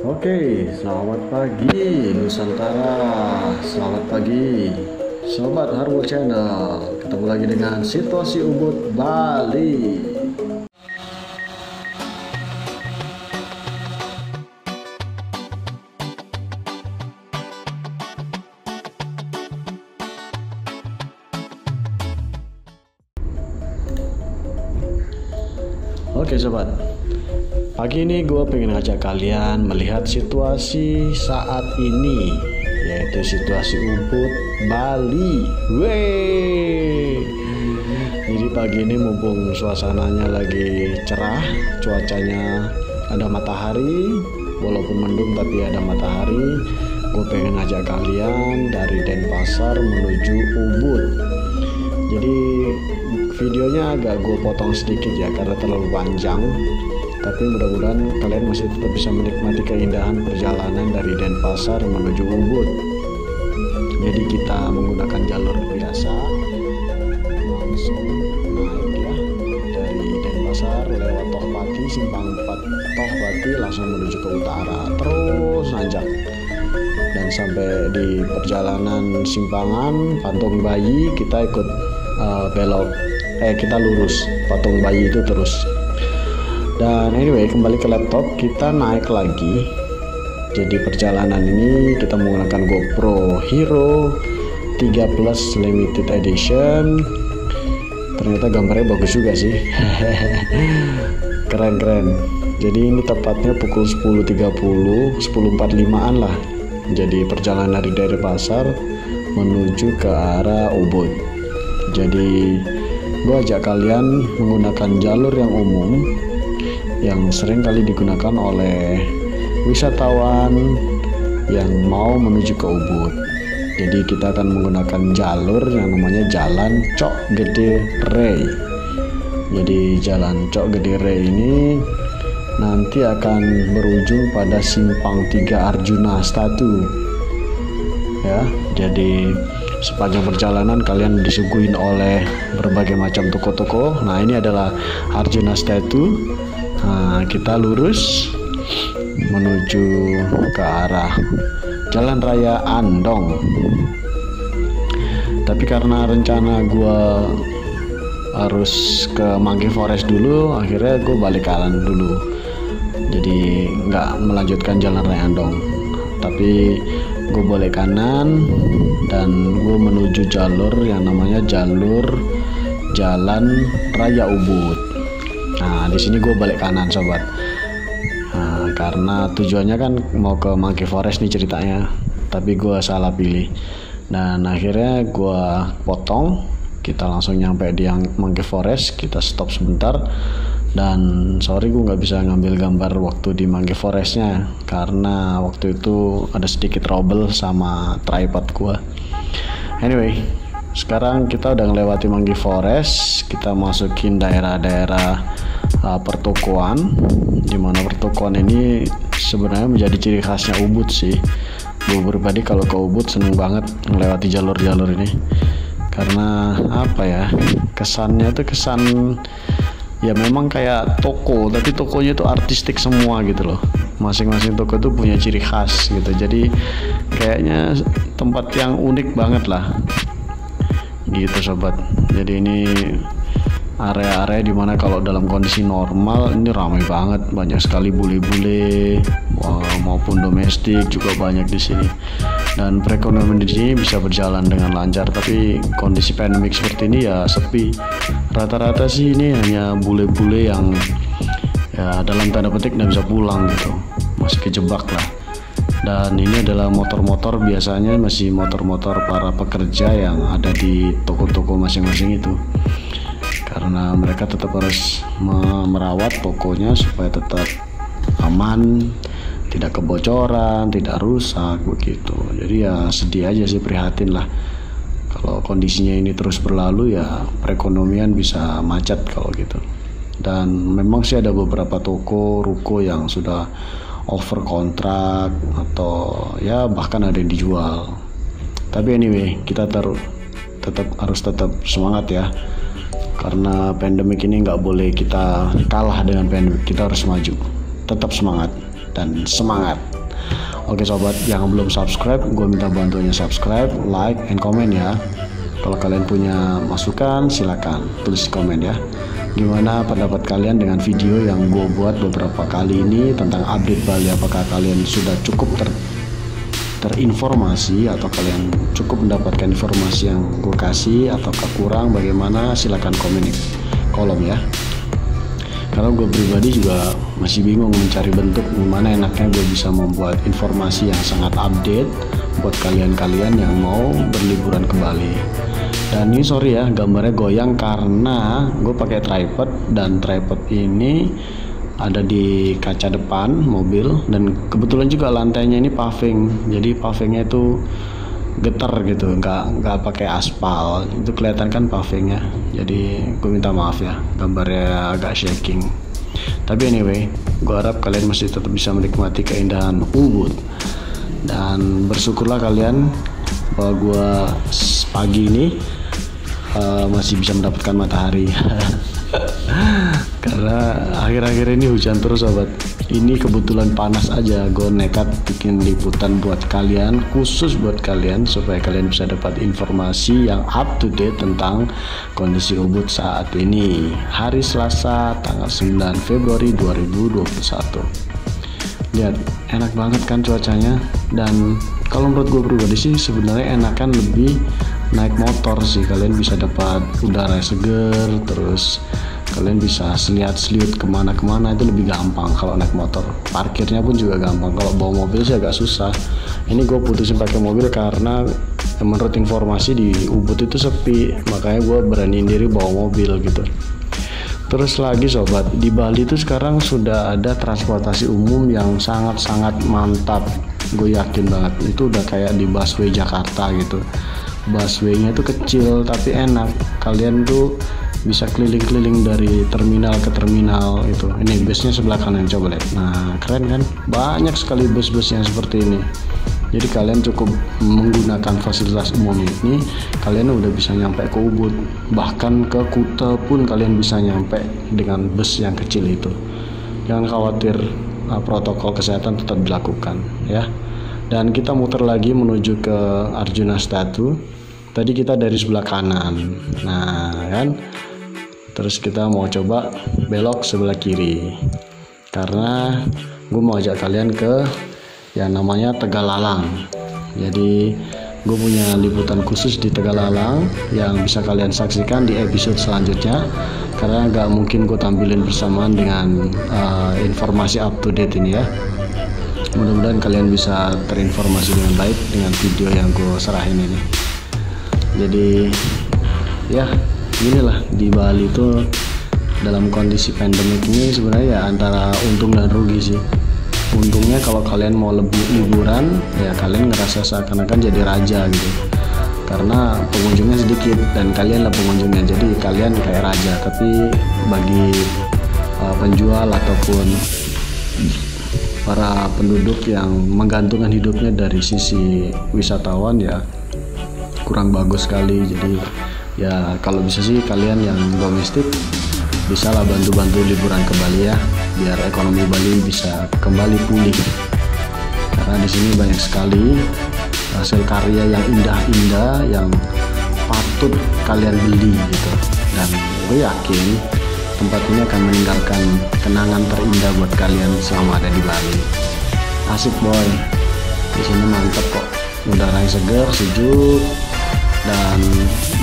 Oke, selamat pagi Nusantara. Selamat pagi Sobat Harwo Channel. Ketemu lagi dengan situasi Ubud Bali. Oke sobat, pagi ini gue pengen ngajak kalian melihat situasi saat ini, yaitu situasi Ubud Bali. Jadi pagi ini mumpung suasananya lagi cerah, cuacanya ada matahari, walaupun mendung tapi ada matahari. Gue pengen ngajak kalian dari Denpasar menuju Ubud. Jadi videonya agak gue potong sedikit ya karena terlalu panjang, tapi mudah-mudahan kalian masih tetap bisa menikmati keindahan perjalanan dari Denpasar menuju Ubud. Jadi kita menggunakan jalur biasa, langsung naik ya dari Denpasar lewat Tohpati, simpang 4 Tohpati langsung menuju ke utara, terus nanjak. Dan sampai di perjalanan simpangan Patung Bayi kita ikut kita lurus Patung Bayi itu terus. Dan anyway, kembali ke laptop, kita naik lagi. Jadi perjalanan ini kita menggunakan GoPro Hero 3 Plus Limited Edition. Ternyata gambarnya bagus juga sih. Keren. Jadi ini tepatnya pukul 10.30, 10.45an lah. Jadi perjalanan dari Denpasar menuju ke arah Ubud. Jadi gue ajak kalian menggunakan jalur yang umum yang sering kali digunakan oleh wisatawan yang mau menuju ke Ubud. Jadi kita akan menggunakan jalur yang namanya Jalan Cok Gede Rey. Jadi Jalan Cok Gede Rey ini nanti akan berujung pada Simpang 3 Arjuna Statu. Ya, jadi sepanjang perjalanan kalian disuguhin oleh berbagai macam toko-toko. Nah, ini adalah Arjuna Statu. Nah, kita lurus menuju ke arah Jalan Raya Andong. Tapi karena rencana gue harus ke Mangke Forest dulu, akhirnya gue balik kanan dulu. Jadi nggak melanjutkan Jalan Raya Andong, tapi gue balik kanan dan gue menuju jalur yang namanya jalur Jalan Raya Ubud. Nah, di sini gue balik kanan sobat. Nah, karena tujuannya kan mau ke Mangke Forest nih ceritanya, tapi gue salah pilih. Dan akhirnya gue potong. Kita langsung nyampe di Mangke Forest. Kita stop sebentar. Dan sorry gue nggak bisa ngambil gambar waktu di Mangke Forestnya karena waktu itu ada sedikit trouble sama tripod gue. Anyway, sekarang kita udah ngelewati Mangke Forest, kita masukin daerah-daerah pertokoan, dimana pertokoan ini sebenarnya menjadi ciri khasnya Ubud sih. Gue pribadi kalau ke Ubud seneng banget ngelewati jalur-jalur ini karena apa ya, kesannya tuh kesan ya memang kayak toko, tapi tokonya itu artistik semua gitu loh. Masing-masing toko itu punya ciri khas gitu. Jadi kayaknya tempat yang unik banget lah gitu sobat. Jadi ini area-area dimana kalau dalam kondisi normal ini ramai banget, banyak sekali bule-bule maupun domestik juga banyak di sini. Dan perekonomian di sini bisa berjalan dengan lancar, tapi kondisi pandemik seperti ini ya sepi. Rata-rata sih ini hanya bule-bule yang ya dalam tanda petik nggak bisa pulang gitu, masih kejebak lah. Dan ini adalah motor-motor, biasanya masih motor-motor para pekerja yang ada di toko-toko masing-masing itu, karena mereka tetap harus merawat tokonya supaya tetap aman, tidak kebocoran, tidak rusak begitu. Jadi ya sedih aja sih, prihatin lah kalau kondisinya ini terus berlalu, ya perekonomian bisa macet kalau gitu. Dan memang sih ada beberapa toko ruko yang sudah over kontrak atau ya bahkan ada yang dijual. Tapi anyway, kita harus tetap semangat ya, karena pandemik ini nggak boleh kita kalah dengan pandemik, kita harus maju. tetap semangat dan semangat. Oke sobat, yang belum subscribe, gue minta bantuannya subscribe, like, and comment ya. Kalau kalian punya masukan, silakan tulis di komen ya. Gimana pendapat kalian dengan video yang gue buat beberapa kali ini tentang update Bali? Apakah kalian sudah cukup terinformasi atau kalian cukup mendapatkan informasi yang gue kasih, ataukah kurang? Bagaimana? Silakan komen di kolom ya. Karena gue pribadi juga masih bingung mencari bentuk gimana enaknya gue bisa membuat informasi yang sangat update buat kalian-kalian yang mau berliburan ke Bali. Dan ini sorry ya, gambarnya goyang karena gue pakai tripod, dan tripod ini ada di kaca depan mobil, dan kebetulan juga lantainya ini paving, jadi pavingnya itu getar gitu, nggak pakai aspal, itu kelihatan kan pavingnya. Jadi gue minta maaf ya, gambarnya agak shaking. Tapi anyway, gue harap kalian masih tetap bisa menikmati keindahan Ubud, dan bersyukurlah kalian bahwa gue pagi ini masih bisa mendapatkan matahari. Karena akhir-akhir ini hujan terus sobat. Ini kebetulan panas aja, gue nekat bikin liputan buat kalian, khusus buat kalian, supaya kalian bisa dapat informasi yang up to date tentang kondisi Ubud saat ini, hari Selasa tanggal 9 Februari 2021. Lihat, enak banget kan cuacanya. Dan kalau menurut gue pribadi sih sebenarnya enakan lebih naik motor sih. Kalian bisa dapat udara seger, terus kalian bisa seliat-seliut kemana-kemana, itu lebih gampang kalau naik motor. Parkirnya pun juga gampang. Kalau bawa mobil sih agak susah. Ini gue putusin pakai mobil karena menurut informasi di Ubud itu sepi, makanya gue beraniin diri bawa mobil gitu. Terus lagi sobat, di Bali itu sekarang sudah ada transportasi umum yang sangat-sangat mantap. Gue yakin banget, itu udah kayak di busway Jakarta gitu. Busway-nya itu kecil tapi enak. Kalian tuh bisa keliling-keliling dari terminal ke terminal itu. Ini busnya sebelah kanan, coba lihat. Nah, keren kan? Banyak sekali bus-bus yang seperti ini. Jadi kalian cukup menggunakan fasilitas umum ini, kalian udah bisa nyampe ke Ubud. Bahkan ke Kuta pun kalian bisa nyampe dengan bus yang kecil itu. Jangan khawatir, protokol kesehatan tetap dilakukan ya. Dan kita muter lagi menuju ke Arjuna Statue. Tadi kita dari sebelah kanan. Nah, kan? Terus kita mau coba belok sebelah kiri, karena gue mau ajak kalian ke yang namanya Tegalalang. Jadi gue punya liputan khusus di Tegalalang yang bisa kalian saksikan di episode selanjutnya, karena gak mungkin gue tampilin bersamaan dengan informasi up to date ini ya. Mudah-mudahan kalian bisa terinformasi dengan baik dengan video yang gue serahin ini. Jadi ya, inilah di Bali itu dalam kondisi pandemik ini sebenarnya ya antara untung dan rugi sih. Untungnya kalau kalian mau lebih liburan ya kalian ngerasa seakan-akan jadi raja gitu, karena pengunjungnya sedikit dan kalian lah pengunjungnya, jadi kalian kayak raja. Tapi bagi penjual ataupun para penduduk yang menggantungkan hidupnya dari sisi wisatawan ya kurang bagus sekali. Jadi ya kalau bisa sih kalian yang domestik bisa lah bantu-bantu liburan ke Bali ya, biar ekonomi Bali bisa kembali pulih. Karena di sini banyak sekali hasil karya yang indah-indah yang patut kalian beli gitu. Dan gue yakin tempat ini akan meninggalkan kenangan terindah buat kalian selama ada di Bali. Asik boy, di sini mantep kok, udaranya segar, sejuk, dan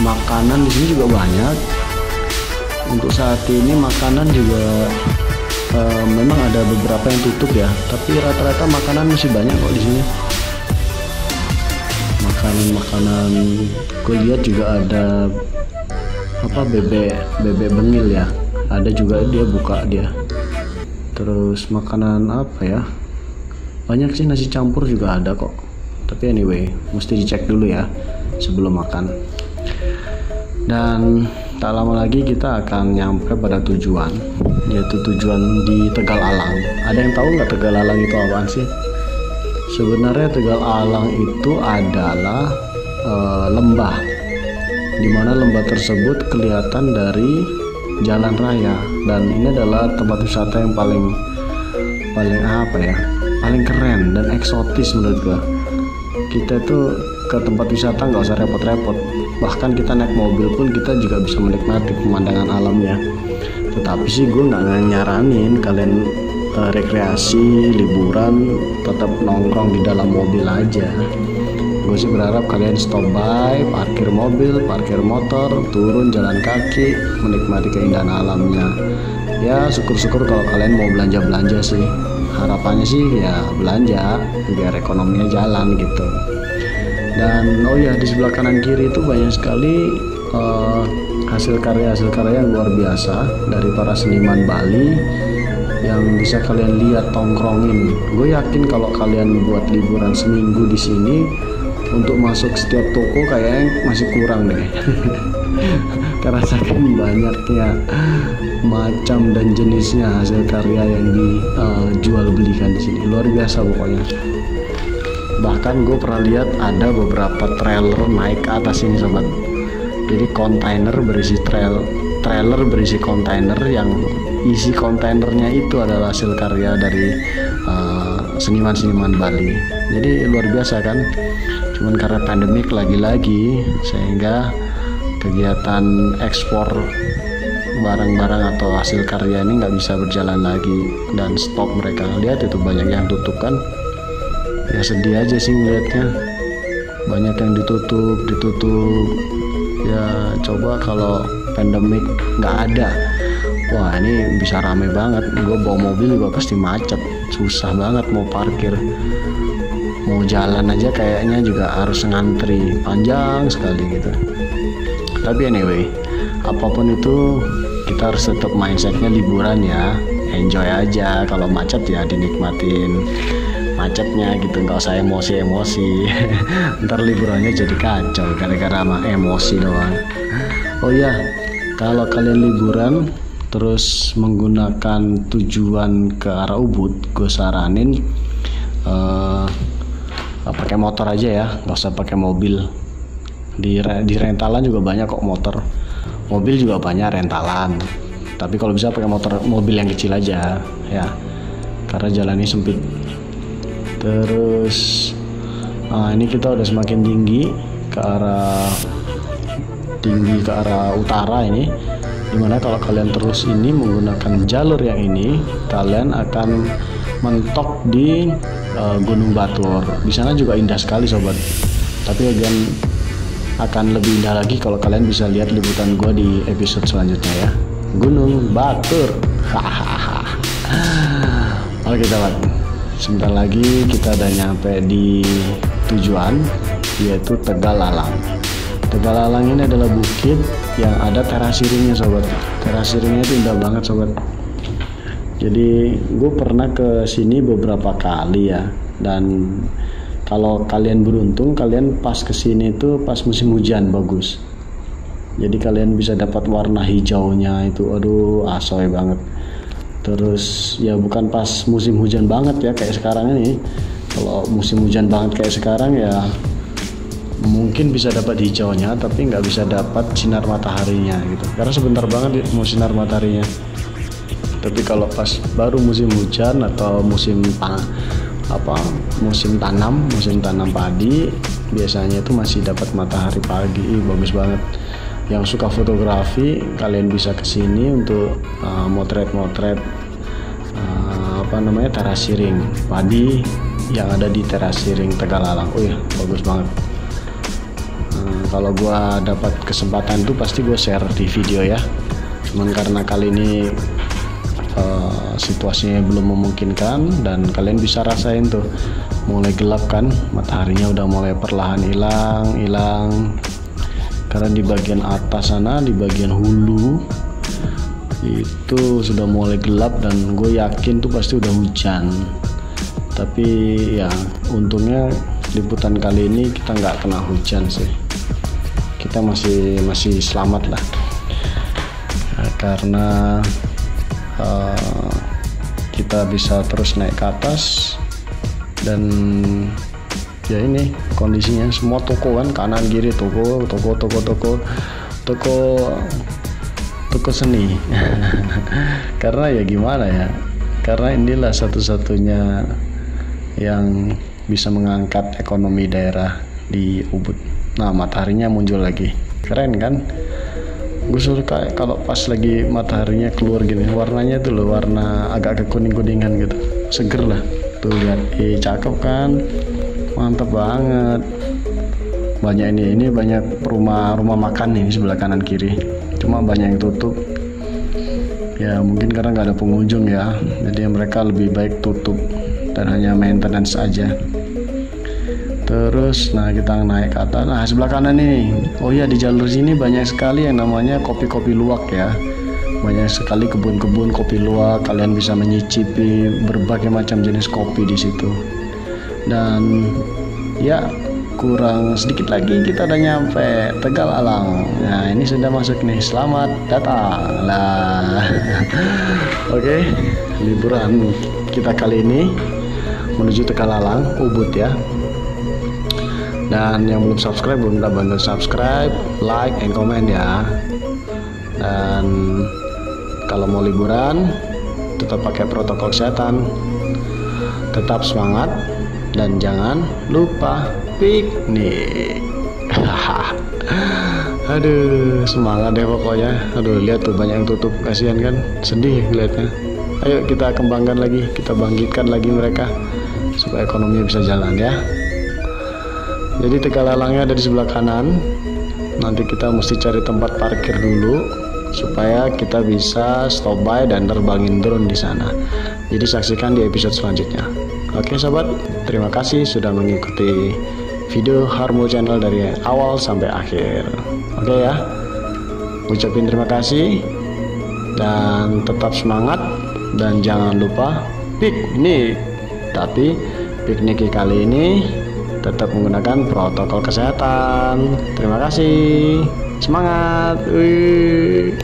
makanan di sini juga banyak. Untuk saat ini makanan juga memang ada beberapa yang tutup ya, tapi rata-rata makanan masih banyak kok di sini. Makanan gue lihat juga ada bebek bengil ya, ada juga dia buka dia. Terus makanan apa ya, banyak sih, nasi campur juga ada kok. Tapi anyway, mesti dicek dulu ya sebelum makan. Dan tak lama lagi kita akan nyampe pada tujuan, yaitu tujuan di Tegalalang. Ada yang tahu nggak Tegalalang itu apaan sih? Sebenarnya Tegalalang itu adalah lembah, dimana lembah tersebut kelihatan dari jalan raya, dan ini adalah tempat wisata yang paling paling apa ya, paling keren dan eksotis menurut gua. Kita tuh ke tempat wisata nggak usah repot-repot, bahkan kita naik mobil pun kita juga bisa menikmati pemandangan alamnya. Tetapi sih gue nggak nyaranin kalian rekreasi liburan tetap nongkrong di dalam mobil aja. Gue sih berharap kalian stop by, parkir mobil, parkir motor, turun jalan kaki, menikmati keindahan alamnya. Ya syukur-syukur kalau kalian mau belanja-belanja sih, harapannya sih ya belanja biar ekonominya jalan gitu. Dan oh ya, di sebelah kanan kiri itu banyak sekali hasil karya yang luar biasa dari para seniman Bali yang bisa kalian lihat, tongkrongin. Gue yakin kalau kalian buat liburan seminggu di sini, untuk masuk setiap toko kayaknya masih kurang deh. Karena saking banyaknya macam dan jenisnya hasil karya yang dijual belikan di sini, luar biasa pokoknya. Bahkan gue pernah lihat ada beberapa trailer naik ke atas ini sobat. Jadi kontainer berisi trailer berisi kontainer yang isi kontainernya itu adalah hasil karya dari seniman-seniman Bali. Jadi luar biasa kan. Cuman karena pandemik lagi-lagi sehingga kegiatan ekspor barang-barang atau hasil karya ini nggak bisa berjalan lagi dan stop. Mereka lihat itu banyak yang tutup kan. Ya sedih aja sih ngeliatnya, banyak yang ditutup. Ya coba kalau pandemik nggak ada, wah ini bisa rame banget. Gue bawa mobil juga pasti macet, susah banget mau parkir, mau jalan aja kayaknya juga harus ngantri panjang sekali gitu. Tapi anyway, apapun itu kita harus tetap mindsetnya liburan ya, enjoy aja. Kalau macet ya dinikmatin macetnya gitu, nggak usah emosi ntar liburannya jadi kacau gara-gara sama emosi doang. Oh ya, kalau kalian liburan terus menggunakan tujuan ke arah Ubud, gue saranin pakai motor aja ya, nggak usah pakai mobil. Di rentalan juga banyak kok motor, mobil juga banyak rentalan. Tapi kalau bisa pakai mobil yang kecil aja ya, karena jalannya sempit. Terus ini kita udah semakin tinggi ke arah utara ini, dimana kalau kalian terus ini menggunakan jalur yang ini, kalian akan mentok di Gunung Batur. Di sana juga indah sekali sobat, tapi akan lebih indah lagi kalau kalian bisa lihat liputan gue di episode selanjutnya ya, Gunung Batur. Oke sobat, sebentar lagi kita udah nyampe di tujuan, yaitu Tegalalang. Tegalalang ini adalah bukit yang ada terasiringnya sobat. Terasiringnya itu indah banget sobat. Jadi gue pernah ke sini beberapa kali ya, dan kalau kalian beruntung kalian pas kesini itu pas musim hujan bagus. Jadi kalian bisa dapat warna hijaunya itu, aduh asoy banget. Terus ya bukan pas musim hujan banget ya kayak sekarang ini. Kalau musim hujan banget kayak sekarang ya mungkin bisa dapat hijaunya, tapi nggak bisa dapat sinar mataharinya gitu, karena sebentar banget mau sinar mataharinya. Tapi kalau pas baru musim hujan atau musim tanam padi, biasanya itu masih dapat matahari pagi. Bagus banget. Yang suka fotografi kalian bisa kesini untuk motret terasiring padi yang ada di terasiring Tegalalang. Oh ya bagus banget. Kalau gua dapat kesempatan tuh pasti gue share di video ya. Cuman karena kali ini situasinya belum memungkinkan, dan kalian bisa rasain tuh mulai gelap kan, mataharinya udah mulai perlahan hilang. Karena di bagian atas sana, di bagian hulu itu sudah mulai gelap, dan gue yakin tuh pasti udah hujan. Tapi ya untungnya liputan kali ini kita nggak kena hujan sih, kita masih selamat lah. Karena kita bisa terus naik ke atas, dan ya ini kondisinya semua toko kan, kanan kiri toko seni. Karena ya gimana ya, karena inilah satu-satunya yang bisa mengangkat ekonomi daerah di Ubud. Nah, mataharinya muncul lagi, keren kan? Gue suka kalau pas lagi mataharinya keluar gini, warnanya tuh loh, warna agak kekuning-kuningan gitu, seger lah tuh, lihat. Cakep kan, mantap banget. Banyak ini banyak rumah makan nih sebelah kanan kiri, cuma banyak yang tutup ya, mungkin karena nggak ada pengunjung ya, jadi mereka lebih baik tutup dan hanya maintenance aja. Terus nah kita naik ke atas. Nah, sebelah kanan nih, oh iya, di jalur sini banyak sekali yang namanya kopi-kopi luwak ya, banyak sekali kebun-kebun kopi luwak. Kalian bisa menyicipi berbagai macam jenis kopi di situ. Dan ya, kurang sedikit lagi kita udah nyampe Tegal Alang. Nah, ini sudah masuk nih, selamat datang lah. Oke, liburan kita kali ini menuju Tegal Alang, Ubud ya. Dan yang belum subscribe, boleh bantu subscribe, like, and comment ya. Dan kalau mau liburan, tetap pakai protokol kesehatan, tetap semangat, dan jangan lupa piknik. Aduh, semangat deh pokoknya. Aduh, lihat tuh banyak yang tutup, kasihan kan, sedih lihatnya. Ayo kita kembangkan lagi, kita bangkitkan lagi mereka supaya ekonominya bisa jalan ya. Jadi Tegal Alangnya ada di sebelah kanan. Nanti kita mesti cari tempat parkir dulu supaya kita bisa stop by dan terbangin drone di sana. Jadi saksikan di episode selanjutnya. Oke sobat, terima kasih sudah mengikuti video Harmo Channel dari awal sampai akhir. Oke ya, ucapin terima kasih dan tetap semangat, dan jangan lupa piknik. Tapi piknik kali ini tetap menggunakan protokol kesehatan. Terima kasih, semangat. Wih.